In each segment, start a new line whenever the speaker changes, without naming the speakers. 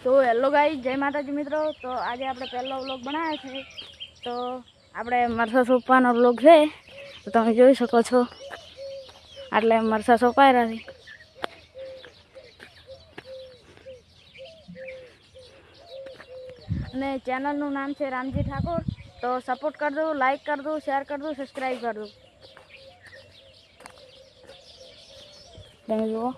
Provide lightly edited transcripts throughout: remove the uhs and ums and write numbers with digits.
તો hello guys, જય માતાજી મિત્રો। તો આજે આપણે પહેલો વ્લોગ બનાવ્યો છે। તો આપણે મરસા સોંપવાનો વ્લોગ છે, તો તમે જોઈ શકો છો। એટલે મરસા સોંપાઈ રહ્યા છે અને ચેનલનું નામ છે રામજી ઠાકોર। તો સપોર્ટ कर दो, लाइक कर दो, शेयर कर दो, सब्सक्राइब कर दो। તમે જુઓ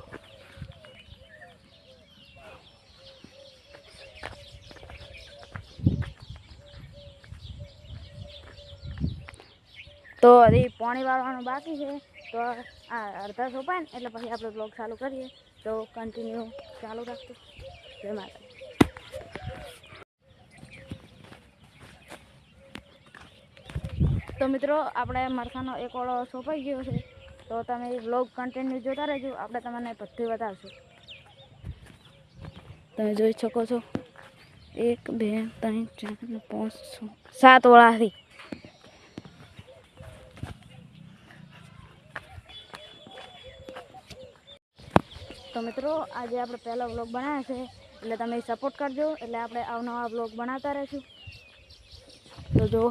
તો હજી પાણી વાળવાનું બાકી છે। તો આ અડધા સોંપાય ને એટલે પછી આપણે બ્લોગ ચાલુ કરીએ। તો કન્ટિન્યુ ચાલુ રાખજો। જય માતા। તો મિત્રો આપણે મરસાનો એક ઓળો સોંપાઈ ગયો છે। તો તમે બ્લોગ કન્ટિન્યુ જોતા રહેજો, આપણે તમને બધું બતાવશું। તમે જોઈ શકો છો 1 2 3 4 5 6 7 ઓળાથી। તો મિત્રો આજે આપણે પહેલો વ્લોગ બનાવ્યો છે, એટલે તમે સપોર્ટ કરજો, એટલે આપણે અવનવા વ્લોગ બનાવતા રહીશું। તો જો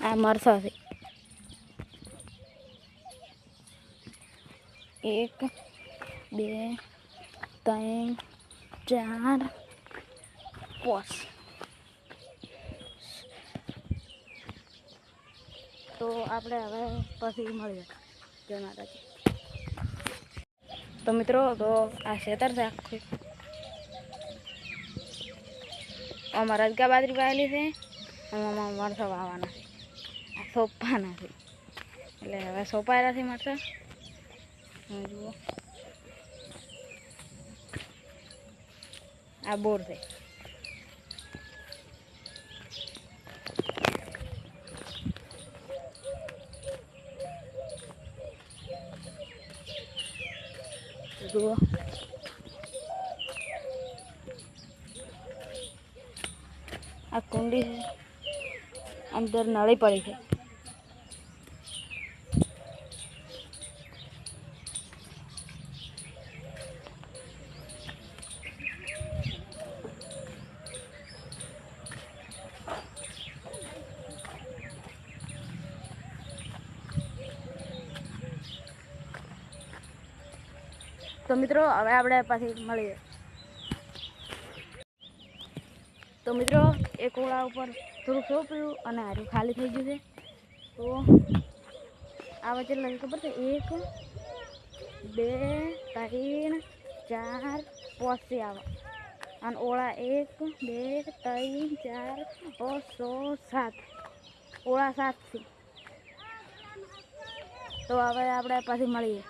આ મરસા છે 1 2 3 4 5। તો આપણે હવે પછી મળીએ। જય માતાજી। તો મિત્રો તો આ ખેતર છે આખું, આમાં રજગા બાજરી વાવેલી છે, આમાં મરસા વાવવાના છે, આ સોંપવાના છે। એટલે હવે સોંપાયેલા છે મરસા, જુઓ આ બોર છે। જુઓ આ કુંડી છે, અંદર નળી પડી છે। તો મિત્રો હવે આપણે પાછી મળીએ। તો મિત્રો એક ઓળા ઉપર થોડુંક સોંપ્યું અને હારું ખાલી થઈ ગયું છે। તો આ વચ્ચે લાગે ખબર છે 1 2 3 4 5 થી આવે, અને ઓળા 1 2 3 4 5 6 7 ઓળા 7 થી। તો હવે આપણે પાછી મળીએ।